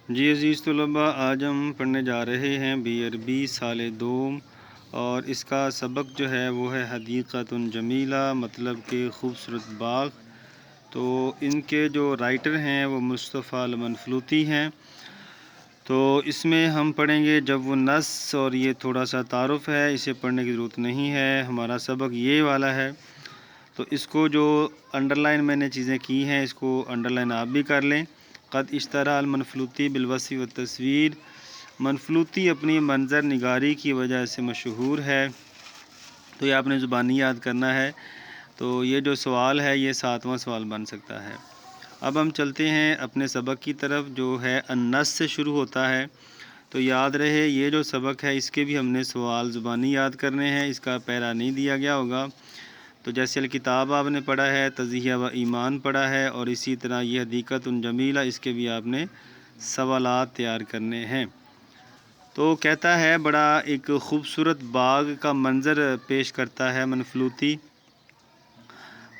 جی عزیز طلباء، آج ہم پڑھنے جا رہے ہیں عربی سال دوم، اور اس کا سبق جو ہے وہ ہے حدیقۃ جمیلہ، مطلب کہ خوبصورت باغ۔ تو ان کے جو رائٹر ہیں وہ مصطفیٰ المنفلوطی ہیں۔ تو اس میں ہم پڑھیں گے جب وہ نص، اور یہ تھوڑا سا تعارف ہے، اسے پڑھنے کی ضرورت نہیں ہے، ہمارا سبق یہ والا ہے۔ تو اس کو جو انڈر لائن میں نے چیزیں کی ہیں، اس کو انڈر لائن آپ بھی کر لیں۔ قد اشتہر المنفلوطی بالوصف والتصویر، منفلوطی اپنی منظر نگاری کی وجہ سے مشہور ہے۔ تو یہ آپ نے زبانی یاد کرنا ہے۔ تو یہ جو سوال ہے یہ 7واں سوال بن سکتا ہے۔ اب ہم چلتے ہیں اپنے سبق کی طرف، جو ہے النص سے شروع ہوتا ہے۔ تو یاد رہے یہ جو سبق ہے اس کے بھی ہم نے سوال زبانی یاد کرنے ہیں، اس کا پیرا نہیں دیا گیا ہوگا۔ تو جیسے الکتاب آپ نے پڑھا ہے، تزیہ و ایمان پڑھا ہے، اور اسی طرح یہ حدیقۃ جمیلہ، اس کے بھی آپ نے سوالات تیار کرنے ہیں۔ تو کہتا ہے بڑا ایک خوبصورت باغ کا منظر پیش کرتا ہے منفلوطی۔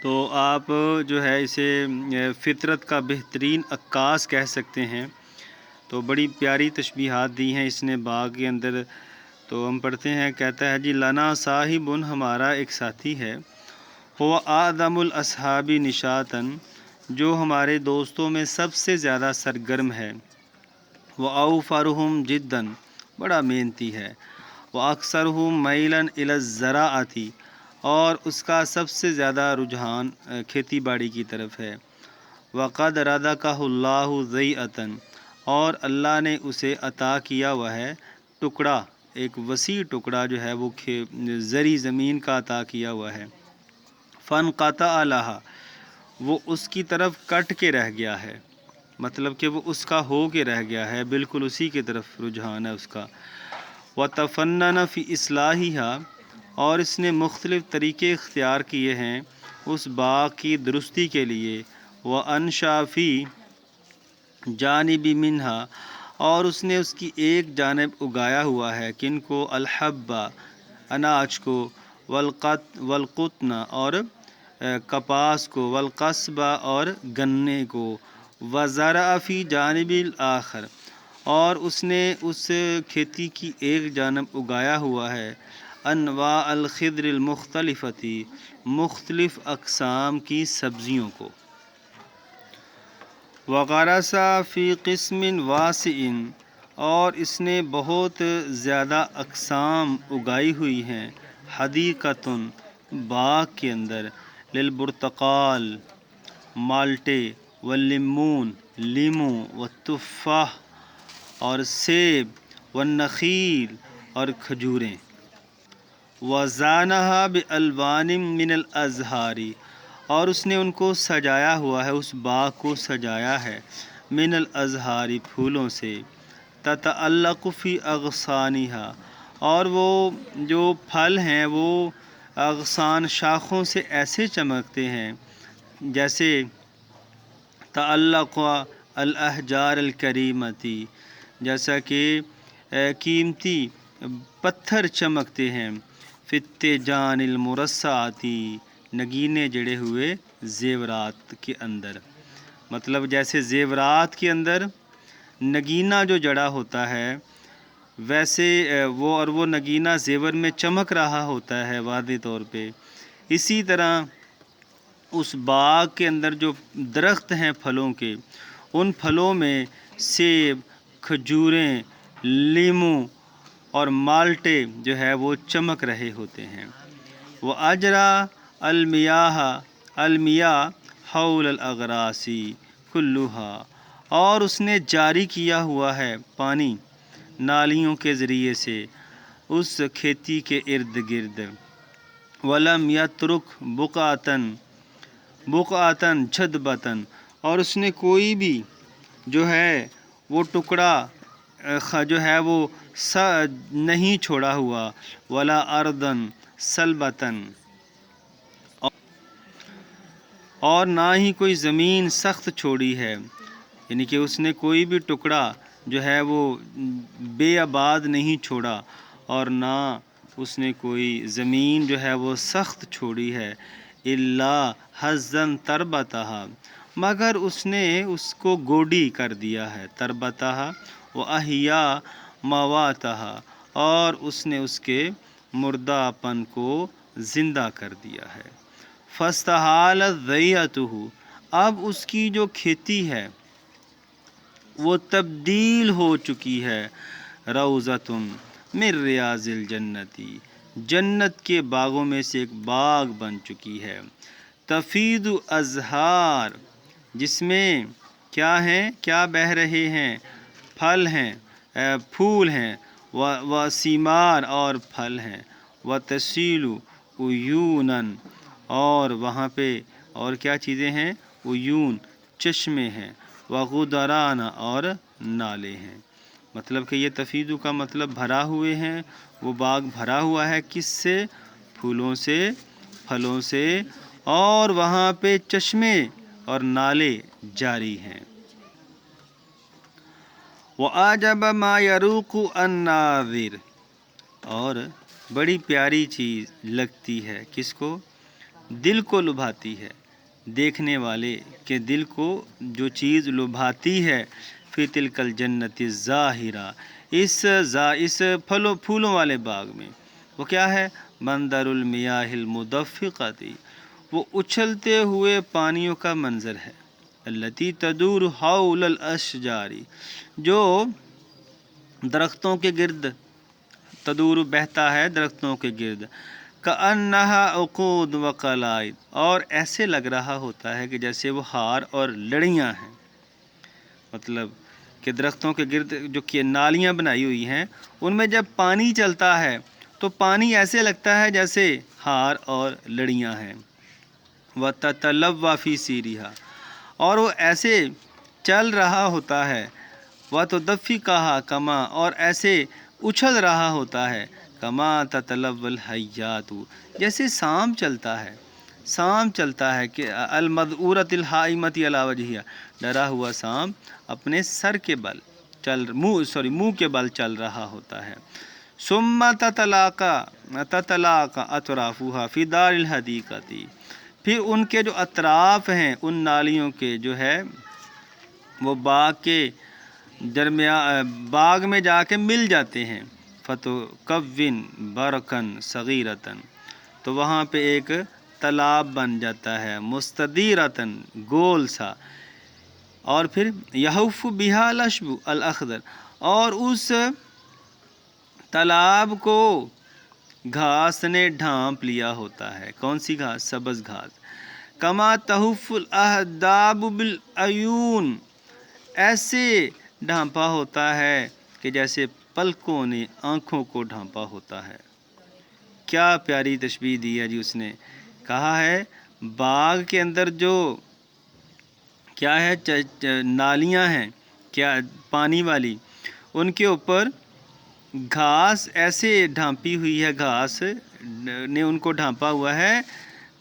تو آپ جو ہے اسے فطرت کا بہترین عکاس کہہ سکتے ہیں۔ تو بڑی پیاری تشبیہات دی ہیں اس نے باغ کے اندر۔ تو ہم پڑھتے ہیں، کہتا ہے جی لنا صاحب، ہمارا ایک ساتھی ہے، ہوا اعظم الاصحاب نشاطً، جو ہمارے دوستوں میں سب سے زیادہ سرگرم ہے، واوفرهم جدًا، بڑا محنتی ہے، واکثرهم میلاً الی الزراعۃ، اور اس کا سب سے زیادہ رجحان کھیتی باڑی کی طرف ہے، وقد رزقہ اللہ ضیعۃً، اور اللہ نے اسے عطا کیا ہوا ہے ٹکڑا، ایک وسیع ٹکڑا جو ہے وہ زرعی زمین کا عطا کیا ہوا ہے، فانقطع لہا، وہ اس کی طرف کٹ کے رہ گیا ہے، مطلب کہ وہ اس کا ہو کے رہ گیا ہے، بالکل اسی کی طرف رجحان ہے اس کا، وتفنن فی اصلاحها، اور اس نے مختلف طریقے اختیار کیے ہیں اس باغ کی درستی کے لیے، وانشا فی جانب منہا، اور اس نے اس کی ایک جانب اگایا ہوا ہے، کن کو، الحبہ، اناج کو، والقطن، اور کپاس کو، والقصبہ، اور گنے کو، وزرع فی جانب الآخر، اور اس نے اس کھیتی کی ایک جانب اگایا ہوا ہے انواع الخضر المختلفۃ، مختلف اقسام کی سبزیوں کو، وغرس فی قسم واسع، اور اس نے بہت زیادہ اقسام اگائی ہوئی ہیں، حدیقۃ، باغ کے اندر، للبرتقال، مالٹے، واللیمون، لیمو، والتفاح، اور سیب، والنخیل، اور کھجوریں، وزانہا بالوان من الازہار، اور اس نے ان کو سجایا ہوا ہے، اس باغ کو سجایا ہے، من الازہار، پھولوں سے، تتعلق فی اغصانہا، اور وہ جو پھل ہیں وہ اغصان، شاخوں سے ایسے چمکتے ہیں جیسے تعلق الاحجار الکریمتی، جیسا کہ قیمتی پتھر چمکتے ہیں، فی التیجان المرصعاتی، نگینے جڑے ہوئے زیورات کے اندر، مطلب جیسے زیورات کے اندر نگینہ جو جڑا ہوتا ہے ویسے وہ نگینہ زیور میں چمک رہا ہوتا ہے واضح طور پہ، اسی طرح اس باغ کے اندر جو درخت ہیں پھلوں کے، ان پھلوں میں سیب، کھجوریں، لیمو اور مالٹے جو ہے وہ چمک رہے ہوتے ہیں، وہ اجرا المیاہ حول الاغراس کلھا، اور اس نے جاری کیا ہوا ہے پانی نالیوں کے ذریعے سے اس کھیتی کے ارد گرد، ولم یترک بقعۃ جدبۃ، اور اس نے کوئی بھی جو ہے وہ ٹکڑا جو ہے وہ نہیں چھوڑا ہوا، ولا اردن صلبۃ، اور نہ ہی کوئی زمین سخت چھوڑی ہے، یعنی کہ اس نے کوئی بھی ٹکڑا جو ہے وہ بے آباد نہیں چھوڑا، اور نہ اس نے کوئی زمین جو ہے وہ سخت چھوڑی ہے، الا حزن تربتہا، مگر اس نے اس کو گوڈی کر دیا ہے، تربتہ و احیا مواتہ، اور اس نے اس کے مردہ پن کو زندہ کر دیا ہے۔ فاستحالت ذیتہ، اب اس کی جو کھیتی ہے وہ تبدیل ہو چکی ہے، روضۃ من ریاض الجنتی، جنت کے باغوں میں سے ایک باغ بن چکی ہے، تفید ازہار، جس میں کیا ہیں، کیا بہہ رہے ہیں، پھل ہیں، پھول ہیں، و ثمار، اور پھل ہیں، و تسیل عیوناً، اور وہاں پہ اور کیا چیزیں ہیں، عیون چشمے ہیں، وغدران، اور نالے ہیں۔ مطلب کہ یہ تفیدو کا مطلب بھرا ہوئے ہیں، وہ باغ بھرا ہوا ہے کس سے، پھولوں سے، پھلوں سے، اور وہاں پہ چشمے اور نالے جاری ہیں۔ وَأَعْجَبَ مَا يَرُوقُ النَّاظِرَ، اور بڑی پیاری چیز لگتی ہے کس کو، دل کو لبھاتی ہے، دیکھنے والے کے دل کو جو چیز لبھاتی ہے، فی تلک الجنت الظاہرہ، اس پھولوں والے باغ میں، وہ کیا ہے، منظر المیاہ المدفقۃ، وہ اچھلتے ہوئے پانیوں کا منظر ہے، التی تدور حول الاشجار، جو درختوں کے گرد، تدور بہتا ہے درختوں کے گرد، کأنہا عقود و قلائد، اور ایسے لگ رہا ہوتا ہے کہ جیسے وہ ہار اور لڑیاں ہیں۔ مطلب کہ درختوں کے گرد جو کہ نالیاں بنائی ہوئی ہیں، ان میں جب پانی چلتا ہے تو پانی ایسے لگتا ہے جیسے ہار اور لڑیاں ہیں۔ وَتَتَلَوَّى فِي سِيرِهَا، اور وہ ایسے چل رہا ہوتا ہے، وَتُدَفِّقَهَا كَمَا، اور ایسے اچھل رہا ہوتا ہے، کما تتلوّى الحیات، جیسے سانپ چلتا ہے، سانپ چلتا ہے کہ المذعورۃ الحائمۃ علی وجہہا، ڈرا ہوا سانپ اپنے سر کے بل منہ کے بل چل رہا ہوتا ہے۔ ثم تتلاقى اطرافها فی دار الحدیقۃ، پھر ان کے جو اطراف ہیں ان نالیوں کے جو ہے وہ باغ کے درمیان، باغ میں جا کے مل جاتے ہیں، فتکون برکن صغیرتن، تو وہاں پہ ایک تالاب بن جاتا ہے، مستدیرتن، گول سا، اور پھر یحف بہا العشب الاخضر، اور اس تالاب کو گھاس نے ڈھانپ لیا ہوتا ہے، کون سی گھاس، سبز گھاس، کما تحف الاحداب بالعیون، ایسے ڈھانپا ہوتا ہے کہ جیسے پلکوں نے آنکھوں کو ڈھانپا ہوتا ہے۔ کیا پیاری تشبیہ دی ہے جی، اس نے کہا ہے باغ کے اندر جو کیا ہے نالیاں ہیں، کیا پانی والی، ان کے اوپر گھاس ایسے ڈھانپی ہوئی ہے، گھاس نے ان کو ڈھانپا ہوا ہے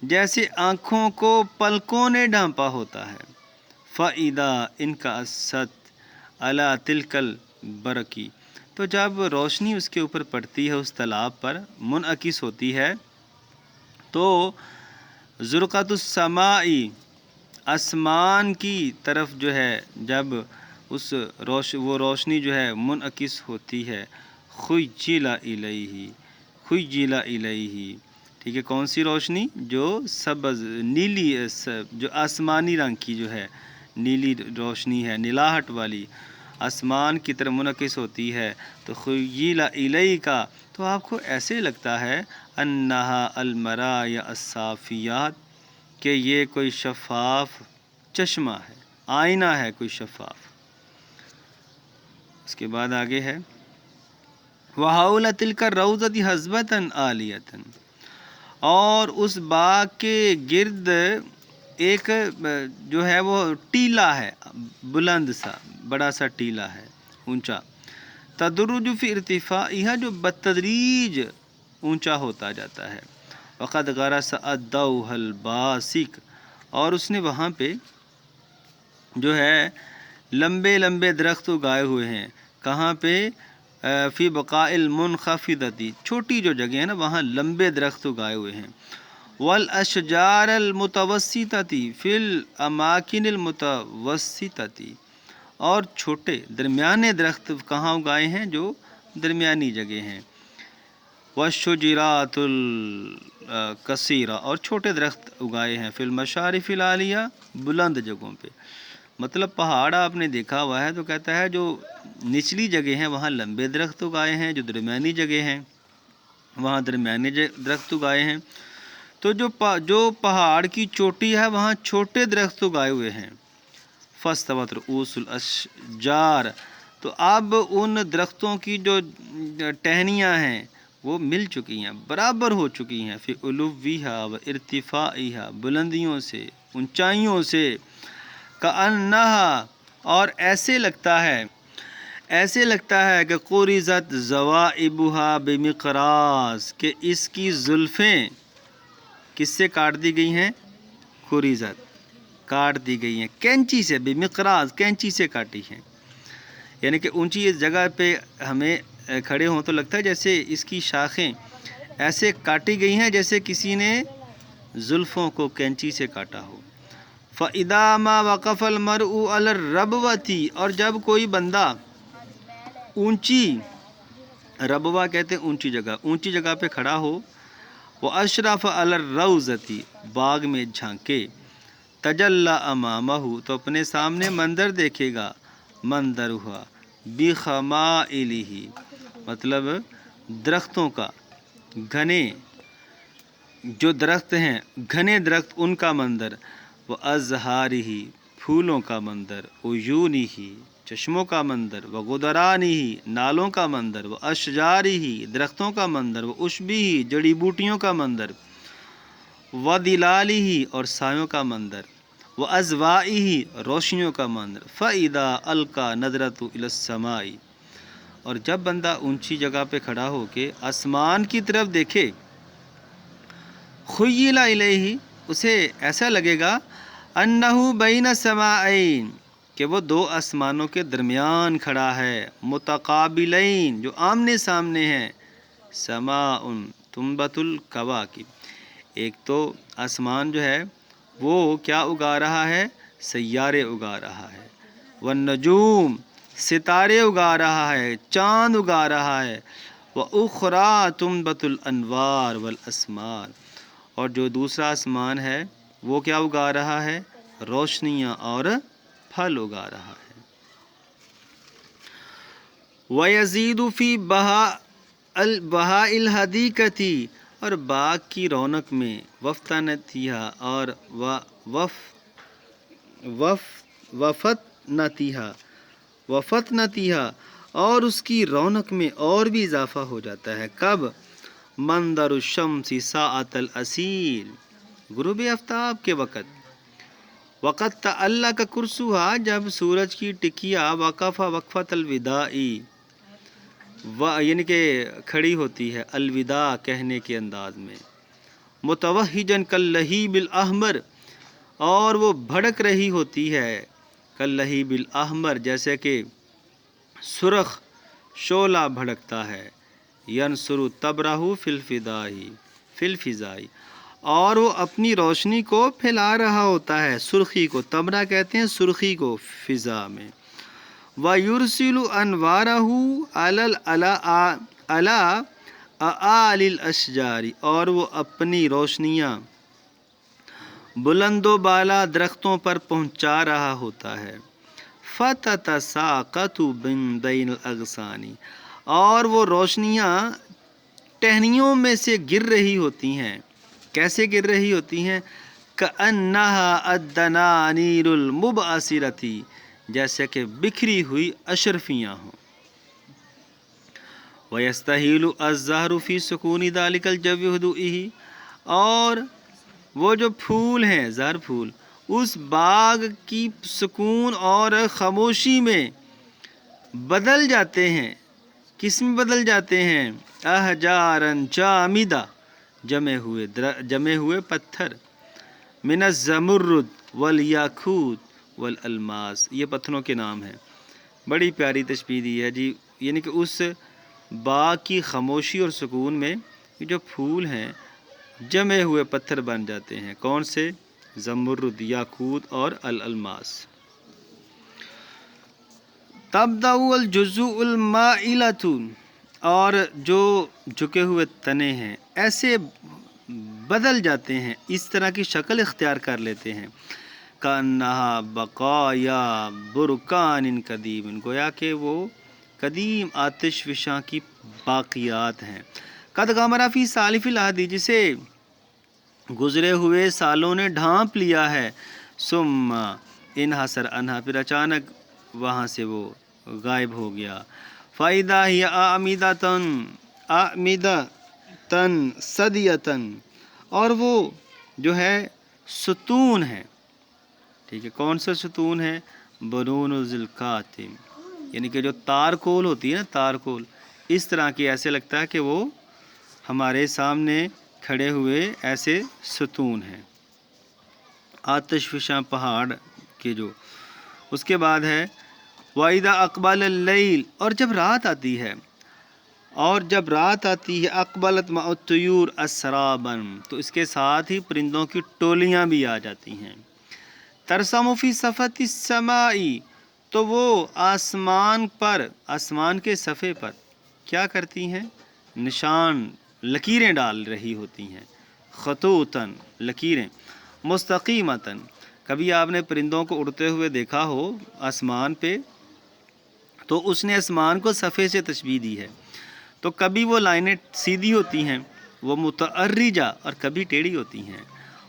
جیسے آنکھوں کو پلکوں نے ڈھانپا ہوتا ہے۔ فَإِذَا انْكَأَسَتْ عَلَى تِلْكَ الْبَرَكِ، تو جب روشنی اس کے اوپر پڑتی ہے، اس تالاب پر منعکس ہوتی ہے، تو زرقۃ السماء، آسمان کی طرف جو ہے جب وہ روشنی جو ہے منعکس ہوتی ہے، خُجِّلَ إِلَيْهِ، ٹھیک ہے، کون سی روشنی، جو سبز نیلی، جو آسمانی رنگ کی جو ہے نیلی روشنی ہے، نیلاہٹ والی، آسمان کی طرف منعکس ہوتی ہے، تو خُجِّلَ إِلَيْكَ، تو آپ کو ایسے لگتا ہے انہا المراء الصافیات، کہ یہ کوئی شفاف چشمہ ہے، آئینہ ہے کوئی شفاف۔ اس کے بعد آگے ہے وَحَوْلَ تِلْكَ الرَّوْضَةِ حَظْبَةً عَالِيَةً، اور اس باغ کے گرد ایک جو ہے وہ ٹیلا ہے، بلند سا، بڑا سا ٹیلا ہے، اونچا، تدرج فی ارتفاعها، جو بتدریج اونچا ہوتا جاتا ہے، وقد غرس الضوء الباسق، اور اس نے وہاں پہ جو ہے لمبے لمبے درخت اگائے ہوئے ہیں، کہاں پہ، فی بقاء المنخفضۃ، چھوٹی جو جگہ ہے نا وہاں لمبے درخت اگائے ہوئے ہیں، والاشجار المتوسطتی فی الاماکن المتوسطتی، اور چھوٹے درمیانے درخت کہاں اگائے ہیں؟ جو درمیانی جگہ ہیں۔ والشجرات الکثیرہ، اور چھوٹے درخت اگائے ہیں فی المشارف العالیہ، بلند جگہوں پہ۔ مطلب پہاڑ آپ نے دیکھا ہوا ہے تو کہتا ہے جو نچلی جگہ ہیں وہاں لمبے درخت اگائے ہیں، جو درمیانی جگہ ہیں وہاں درمیانی درخت اگائے ہیں، تو جو پہاڑ کی چوٹی ہے وہاں چھوٹے درخت اگائے ہوئے ہیں۔ فاستوت رؤوس الاشجار، تو اب ان درختوں کی جو ٹہنیاں ہیں وہ مل چکی ہیں، برابر ہو چکی ہیں، فی علویہا و ارتفاعیہا، بلندیوں سے، اونچائیوں سے، کأنہا، اور ایسے لگتا ہے کہ قرزت ذوائبہا بمقراض، کہ اس کی زلفیں کس سے کاٹ دی گئی ہیں؟ قرزت، کاٹ دی گئی ہیں کینچی سے، بمقراض، کینچی سے کاٹی ہیں۔ یعنی کہ اونچی اس جگہ پہ ہمیں کھڑے ہوں تو لگتا ہے جیسے اس کی شاخیں ایسے کاٹی گئی ہیں جیسے کسی نے زلفوں کو کینچی سے کاٹا ہو۔ فَإِذَا مَا وَقَفَ الْمَرْءُ عَلَى الرَّبْوَةِ، اور جب کوئی بندہ اونچی، ربوہ کہتے ہیں اونچی جگہ، اونچی جگہ پہ کھڑا ہو، وَأَشْرَفَ عَلَى الرَّوْضَةِ، باغ میں جھانکے، تجلی امامہ، تو اپنے سامنے منظر دیکھے گا، منظر ہوا بخمائلہ، مطلب درختوں کا، گھنے جو درخت ہیں، گھنے درخت، ان کا منظر، وازہارہ، پھولوں کا منظر، عیونہ، چشموں کا منظر، وغدرانہ، نالوں کا منظر، واشجارہ، درختوں کا منظر، وعشبہ، جڑی بوٹیوں کا منظر، وظلالہ، اور سایوں کا منظر، وازوائہ، روشنیوں کا منظر، فاذا القى نظرۃ الی السماء، اور جب بندہ اونچی جگہ پہ کھڑا ہو کے آسمان کی طرف دیکھے، خیل الیہ، اسے ایسا لگے گا، انہ بین سماءین، کہ وہ دو آسمانوں کے درمیان کھڑا ہے، متقابلین، جو آمنے سامنے ہیں، سماء تنبت الکواکب، ایک تو آسمان جو ہے وہ کیا اگا رہا ہے؟ سیارے اگا رہا ہے، والنجوم، ستارے اگا رہا ہے، چاند اگا رہا ہے، وَأُخْرَى تُنبَتُ الْأَنْوَارِ وَالْأَسْمَارِ، اور جو دوسرا آسمان ہے وہ کیا اگا رہا ہے؟ روشنیاں اور پھل اگا رہا ہے۔ وَيَزِيدُ فِي بَهَاءِ الْحَدِيقَةِ، اور باغ کی رونق میں، وَفْتَنَتِهَا، اور وَفَتْنَتِهَا، اور اس کی رونق میں اور بھی اضافہ ہو جاتا ہے۔ کب؟ منظر الشمس ساعۃ الاسیل، غروب آفتاب کے وقت، وقت تعلق کرسوہا، جب سورج کی ٹکیا وقف وقفۃ الوداع، یعنی کہ کھڑی ہوتی ہے الوداع کہنے کے انداز میں، متوہجن کاللہیب الاحمر، اور وہ بھڑک رہی ہوتی ہے کاللہیب الاحمر، جیسے کہ سرخ شعلہ بھڑکتا ہے، ینصر تبرہ فی الفضاء، اور وہ اپنی روشنی کو پھیلا رہا ہوتا ہے، سرخی کو، تبرہ کہتے ہیں سرخی کو، فضا میں، وَيُرْسِلُ أَنْوَارَهُ عَلَى أَعَالِ الْأَشْجَارِ، اور وہ اپنی روشنیاں بلند و بالا درختوں پر پہنچا رہا ہوتا ہے، فَتَتَسَاقَطُ بَيْنَ الْأَغْصَانِ، اور وہ روشنیاں ٹہنیوں میں سے گر رہی ہوتی ہیں، کیسے گر رہی ہوتی ہیں؟ كَأَنَّهَا الدَّنَانِيرُ الْمُبْعَثِرَةِ، جیسے کہ بکھری ہوئی اشرفیاں ہوں۔ وَيَسْتَحِيلُ الزَّهْرُ فِي سُكُونِ ذَلِكَ الْجَوِّ هُدُوئِهِ، اور وہ جو پھول ہیں، زہر پھول، اس باغ کی سکون اور خاموشی میں بدل جاتے ہیں۔ کس میں بدل جاتے ہیں؟ احجاراً جامدہ، جمے ہوئے پتھر، من الزمرد والیاقوت والالماس، یہ پتھروں کے نام ہیں۔ بڑی پیاری تشبیہ دی ہے جی، یعنی کہ اس باغ کی خاموشی اور سکون میں یہ جو پھول ہیں جمے ہوئے پتھر بن جاتے ہیں۔ کون سے؟ زمرد، یاقوت اور الالماس۔ تبدأ الجزوء المائلۃ، اور جو جھکے ہوئے تنے ہیں ایسے بدل جاتے ہیں، اس طرح کی شکل اختیار کر لیتے ہیں۔ کأنہا بقایا برکان قدیم، گویا کہ وہ قدیم آتش فشاں کی باقیات ہیں۔ قد غمر فی سالف العہد، جسے گزرے ہوئے سالوں نے ڈھانپ لیا ہے۔ ثم انحسر عنہا، پھر اچانک وہاں سے وہ غائب ہو گیا۔ فَإِذَا هِيَ أَعْمِدَةً سَدِيَةً، اور وہ جو ہے ستون ہے، ٹھیک ہے، کون سا ستون ہے؟ بنون الزلقاتم، یعنی کہ جو تارکول ہوتی ہے نا، تارکول، اس طرح کی، ایسے لگتا ہے کہ وہ ہمارے سامنے کھڑے ہوئے ایسے ستون ہیں، آتش فشاں پہاڑ کے جو۔ اس کے بعد ہے وَإِذَا أَقْبَلَ اللَّيْلُ، اور جب رات آتی ہے، أَقْبَلَتْ مَعَ الطُّيُورِ أَسْرَابًا، تو اس کے ساتھ ہی پرندوں کی ٹولیاں بھی آ جاتی ہیں۔ تَرْسَمُ فِي صَفَةِ السَّمَاءِ، تو وہ آسمان پر، آسمان کے صفحے پر کیا کرتی ہیں؟ نشان، لکیریں ڈال رہی ہوتی ہیں۔ خطوطاً، لکیریں، مستقیمتاً، کبھی آپ نے پرندوں کو اڑتے ہوئے دیکھا ہو آسمان پہ، تو اس نے آسمان کو صفحے سے تشبیہ دی ہے۔ تو کبھی وہ لائنیں سیدھی ہوتی ہیں، وہ متعرجہ، اور کبھی ٹیڑھی ہوتی ہیں۔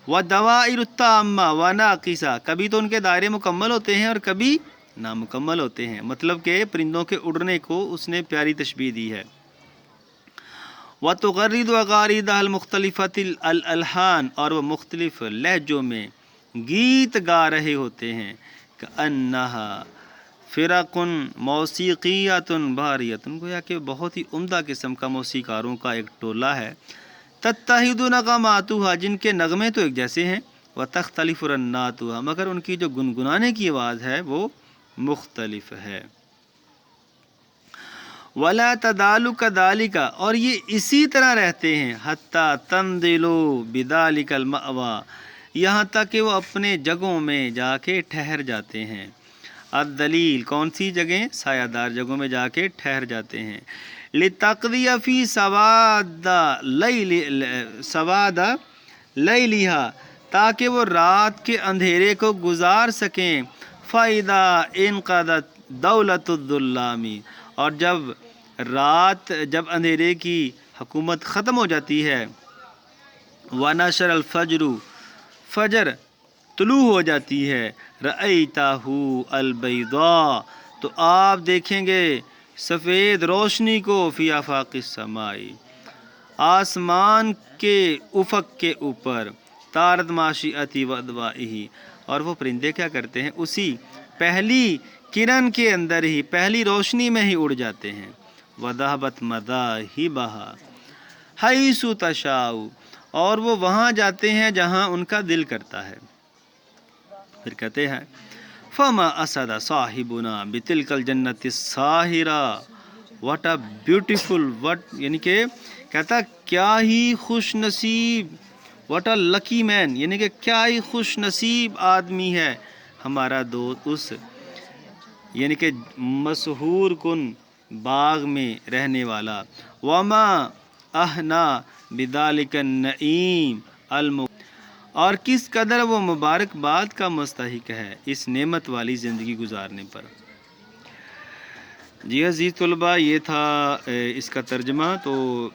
وَالدَّوَائِرُ التَّامَّةُ وَنَاقِصَةٌ، کبھی تو ان کے دائرے مکمل ہوتے ہیں اور کبھی نامکمل ہوتے ہیں، مطلب کہ پرندوں کے اڑنے کو اس نے پیاری تشبیہ دی ہے۔ وَتُغَرِّدُ أَغَارِيدَهَا الْمُخْتَلِفَةِ الْأَلْحَانِ، اور وہ مختلف لہجوں میں گیت گا رہے ہوتے ہیں۔ كَأَنَّهَا فِرَقٌ مَوْسِیقِیَّةٌ بَارِیَةٌ، گویا کہ بہت ہی عمدہ قسم کا موسیقاروں کا ایک ٹولہ ہے۔ تَتَّحِدُ نَغَمَاتُهَا، جن کے نغمے تو ایک جیسے ہیں، وَتَخْتَلِفُ رَنَّاتُهَا، مگر ان کی جو گنگنانے کی آواز ہے وہ مختلف ہے۔ وَلَا تَدَالُ كَذَلِكَ، اور یہ اسی طرح رہتے ہیں، حَتَّى تَنزِلُوا بِذَلِكَ الْمَأْوَى، یہاں تک کہ وہ اپنے جگہوں میں جا کے ٹھہر جاتے ہیں۔ الدلیل، کون سی جگہیں؟ سایہ دار جگہوں میں جا کے ٹھہر جاتے ہیں۔ لِتَقْضِيَ فِي سَوَادَ لَيْلِهَا، تاکہ وہ رات کے اندھیرے کو گزار سکیں۔ فَإِذَا انقضت دولت الظلام، اور جب اندھیرے کی حکومت ختم ہو جاتی ہے۔ وَنَشَرَ الْفَجْرُ، فجر طلوع ہو جاتی ہے۔ رَأَيْتَهُ الْبَيْضَاءَ، تو آپ دیکھیں گے سفید روشنی کو، فی آفاق السماء، آسمان کے افق کے اوپر، طارت ماشیۃ وَأَضْوَائِهِ، اور وہ پرندے کیا کرتے ہیں؟ اسی پہلی کرن کے اندر ہی، پہلی روشنی میں ہی اڑ جاتے ہیں۔ وَذَهَبَتْ مَذَاهِبَهَا حَيْثُ تَشَاءُ، اور وہ وہاں جاتے ہیں جہاں ان کا دل کرتا ہے۔ پھر کہتے ہیں فَمَا أَسَدَ صَاحِبُنَا بِتِلْكَ الْجَنَّةِ السَّاحِرَةِ، واٹ اے بیوٹیفل، یعنی کہ کہتا کیا ہی خوش نصیب، واٹ اے لکی مین، یعنی کہ کیا ہی خوش نصیب آدمی ہے ہمارا دوست، اس یعنی کہ مسحور کن باغ میں رہنے والا۔ وَمَا أَهْنَا بِذَلِكَ النَّعِيمِ، اور کس قدر وہ مبارکباد کا مستحق ہے اس نعمت والی زندگی گزارنے پر۔ جی عزیز طلباء، یہ تھا اس کا ترجمہ۔ تو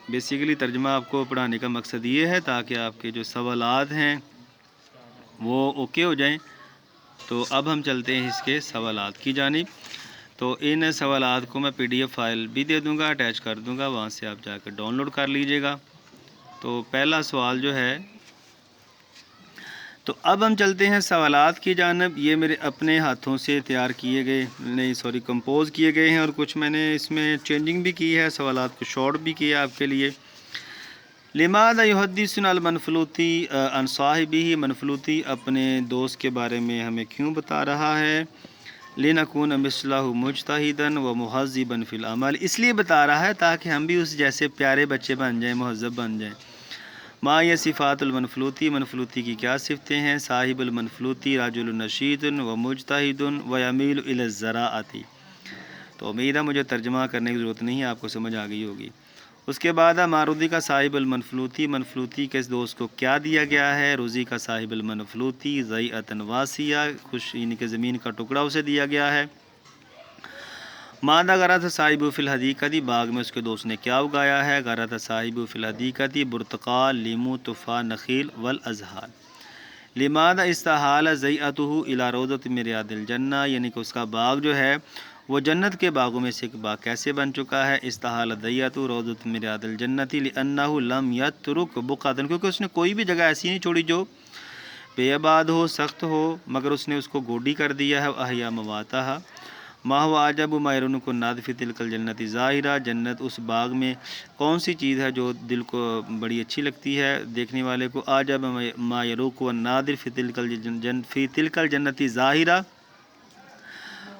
بیسیکلی ترجمہ آپ کو پڑھانے کا مقصد یہ ہے تاکہ آپ کے جو سوالات ہیں وہ اوکے ہو جائیں۔ تو اب ہم چلتے ہیں اس کے سوالات کی جانب۔ تو ان سوالات کو میں PDF فائل بھی دے دوں گا، اٹیچ کر دوں گا، وہاں سے آپ جا کر ڈاؤن لوڈ کر لیجئے گا۔ تو پہلا سوال جو ہے، تو اب ہم چلتے ہیں سوالات کی جانب۔ یہ میرے اپنے ہاتھوں سے تیار کیے گئے، کمپوز کیے گئے ہیں، اور کچھ میں نے اس میں چینجنگ بھی کی ہے، سوالات کو شارٹ بھی کیا آپ کے لیے۔ لماذا يحدثنا المنفلوطی عن صاحبہ، منفلوطی اپنے دوست کے بارے میں ہمیں کیوں بتا رہا ہے؟ لنکون مثلہ مجتہدا ومہذبا فی العمل، اس لیے بتا رہا ہے تاکہ ہم بھی اس جیسے پیارے بچے بن جائیں، مہذب بن جائیں۔ ما یہ صفات المنفلوتی، منفلوتی کی کیا صفتیں ہیں؟ صاحب المنفلوتی رجل نشیط و مجتہد و یمیل الی الزراعۃ۔ تو امید ہے مجھے ترجمہ کرنے کی ضرورت نہیں ہے، آپ کو سمجھ آ گئی ہوگی۔ اس کے بعد مارودی کا صاحب المنفلوتی، منفلوتی کے اس دوست کو کیا دیا گیا ہے؟ روزی کا صاحب المنفلوتی ضیعۃ واسیہ، خوش یعنی کہ زمین کا ٹکڑا اسے دیا گیا ہے۔ مادہ غرض صاحب فی الحدیقۃ، باغ میں اس کے دوست نے کیا اگایا ہے؟ غرض صاحب فی الحدیقۃ برتقال، لیمو، تفاح، نخیل والازہار۔ لماذا استحال ضیعتہ الی روضۃ من ریاض الجنہ، یعنی کہ اس کا باغ جو ہے وہ جنت کے باغوں میں سے ایک باغ کیسے بن چکا ہے؟ استحال ضیعتہ روضۃ من ریاض الجنۃ لأنہ لم یترک بقعۃ، کیونکہ اس نے کوئی بھی جگہ ایسی نہیں چھوڑی جو بے آباد ہو، سخت ہو، مگر اس نے اس کو گوڈی کر دیا ہے۔ احیا مواتہا، ما هو عجب ما يرونک الناظر فی تلک الجنت ظاہرہ، جنت اس باغ میں کون سی چیز ہے جو دل کو بڑی اچھی لگتی ہے دیکھنے والے کو؟ عجب ما یروک الناظر فی تلک الجنت ظاہرہ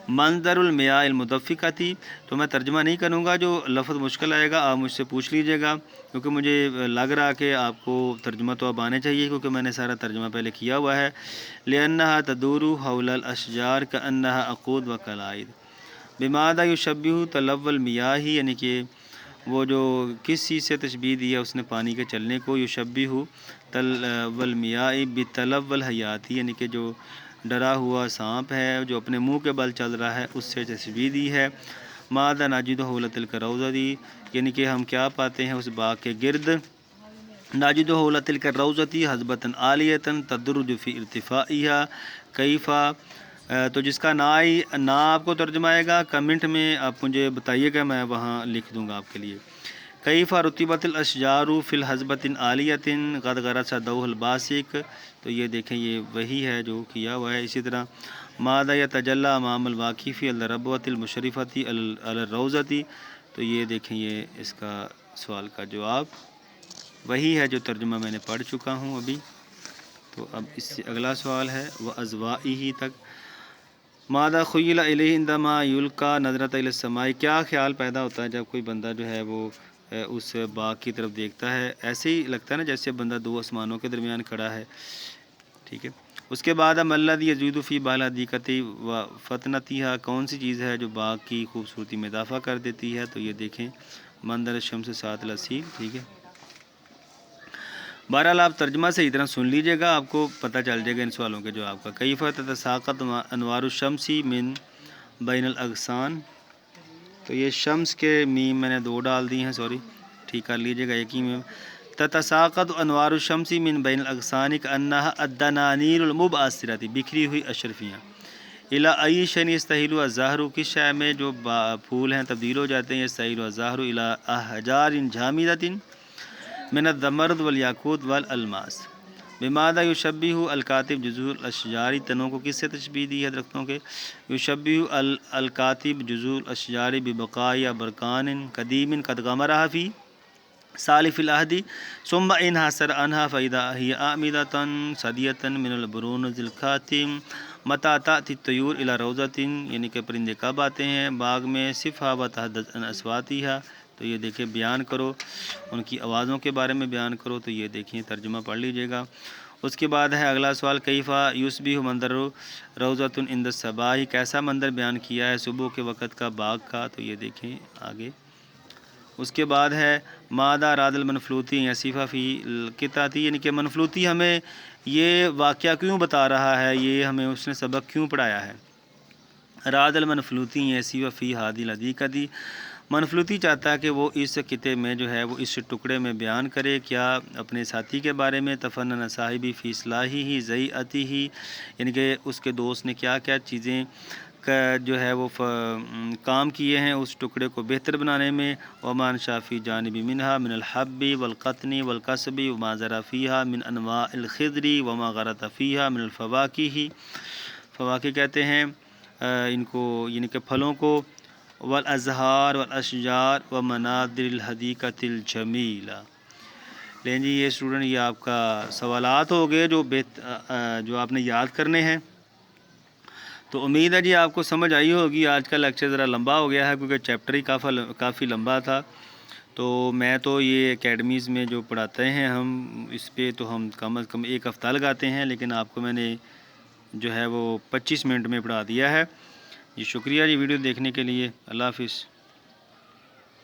منظر المیاء المدفقۃ۔ تو میں ترجمہ نہیں کروں گا، جو لفظ مشکل آئے گا آپ مجھ سے پوچھ لیجیے گا، کیونکہ مجھے لگ رہا کہ آپ کو ترجمہ تو اب آنے چاہیے، کیونکہ میں نے سارا ترجمہ پہلے کیا ہوا ہے۔ لأنها تدور حول الاشجار كأنها عقود وقلائد۔ بماذا یشبہ تلو المياہ، یعنی کہ وہ جو کس چیز سے تشبیہ دی ہے اس نے پانی کے چلنے کو؟ یشبہ تلو المياہ بتلو الحیات، یعنی کہ جو ڈرا ہوا سانپ ہے جو اپنے منہ کے بل چل رہا ہے اس سے تشبیہ دی ہے۔ ماذا نجد حول تلک الروضۃ، یعنی کہ ہم کیا پاتے ہیں اس باغ کے گرد؟ نجد حول تلک الروضۃ حضبۃ عالیۃ تدرج فی ارتفاعها کیف، تو جس کا نا آپ کو ترجمہ آئے گا کمنٹ میں آپ مجھے بتائیے گا، میں وہاں لکھ دوں گا آپ کے لیے۔ کیف رتبت الاشجار فی الحضبۃ عالیۃ قد غرس ضوء الباسق، تو یہ دیکھیں یہ وہی ہے جو کیا ہوا ہے۔ اسی طرح ماذا یتجلی امام الواقف علی الربوۃ المشرفۃ علی الروضۃ، تو یہ دیکھیں یہ اس کا سوال کا جواب وہی ہے جو ترجمہ میں نے پڑھ چکا ہوں ابھی۔ تو اب اس سے اگلا سوال ہے وَأَزْوَائِهِ تک۔ ماذا خیل الیہ عندما یلقی نظرۃ الی السماء، کیا خیال پیدا ہوتا ہے جب کوئی بندہ جو ہے وہ اس باغ کی طرف دیکھتا ہے؟ ایسے ہی لگتا ہے نا جیسے بندہ دو آسمانوں کے درمیان کھڑا ہے، ٹھیک ہے۔ اس کے بعد الذی یزید فی بالحدیقۃ و فتنتھا، کون سی چیز ہے جو باغ کی خوبصورتی میں اضافہ کر دیتی ہے؟ تو یہ دیکھیں منظر الشمس ساعۃ العصیر، ٹھیک ہے۔ بہرحال آپ ترجمہ سے اتنا سن لیجیے گا، آپ کو پتہ چل جائے گا ان سوالوں کے جواب کا۔ کیف تتساقط انوار الشمس من بین الاغصان، تو یہ شمس کے میم میں نے دو ڈال دی ہیں، سوری ٹھیک کر لیجیے گا، ایک ہی میں۔ تتساقط انوار الشمس من بین الاغصان کانہا الدنانیر المبعثرۃ، بکھری ہوئی اشرفیاں۔ الی ای شیء یستحیل الزہر، کس شے میں جو پھول ہیں تبدیل ہو جاتے ہیں؟ یستحیل الزہر الی احجار جامدۃ من الزمرد والیاقوت والالماس۔ بماذا یشبہ الکاتب جذوع الاشجار، تنوں کو کس سے تشبیہ دی ہے درختوں کے؟ یشبہ الکاتب جذوع الاشجار ببقایا برکان قدیم قد غمرها فی سالف العہد ثم انحسر عنها فاذا هی اعمدۃ صدیۃ من البرونز الکاتم متى تأتی الطیور الی روضۃ، یعنی کہ پرندے کب آتے ہیں باغ میں؟ صفها وتحدث عن اصواتها، تو یہ دیکھیں بیان کرو ان کی آوازوں کے بارے میں بیان کرو، تو یہ دیکھیں ترجمہ پڑھ لیجیے گا۔ اس کے بعد ہے اگلا سوال کیف یصبح منظر روضۃ عند الصباح، کیسا منظر بیان کیا ہے صبح کے وقت کا باغ کا؟ تو یہ دیکھیں آگے۔ اس کے بعد ہے ماذا اراد المنفلوتی یصف فی القطعۃ، یعنی کہ منفلوتی ہمیں یہ واقعہ کیوں بتا رہا ہے، یہ ہمیں اس نے سبق کیوں پڑھایا ہے؟ اراد المنفلوتی یصف فی ہذه الحدیقۃ، منفلوتی چاہتا ہے کہ وہ اس خطے میں جو ہے وہ اس ٹکڑے میں بیان کرے کیا؟ اپنے ساتھی کے بارے میں۔ تفنن صاحبی فی اصلاحہ ضیعتہ، یعنی کہ اس کے دوست نے کیا کیا چیزیں جو ہے وہ کام کیے ہیں اس ٹکڑے کو بہتر بنانے میں۔ وما انشا فی جانب منہا من الحب والقطن والقصب وما زرع فیہا من انواع الخضر وما غرت فیہا من الفواکہ، فواکہ کہتے ہیں ان کو یعنی کہ پھلوں کو، والازہار والاشجار ومناظر الحدیقۃ الجمیلہ۔ لیں جی یہ اسٹوڈنٹ یہ آپ کا سوالات ہو گئے جو آپ نے یاد کرنے ہیں۔ تو امید ہے جی آپ کو سمجھ آئی ہوگی۔ آج کا لیکچر ذرا لمبا ہو گیا ہے کیونکہ چیپٹر ہی کافی لمبا تھا، تو میں تو یہ اکیڈمیز میں جو پڑھاتے ہیں ہم اس پہ تو ہم کم از کم ایک ہفتہ لگاتے ہیں، لیکن آپ کو میں نے جو ہے وہ 25 منٹ میں پڑھا دیا ہے۔ جی شکریہ جی ویڈیو دیکھنے کے لیے، اللہ حافظ۔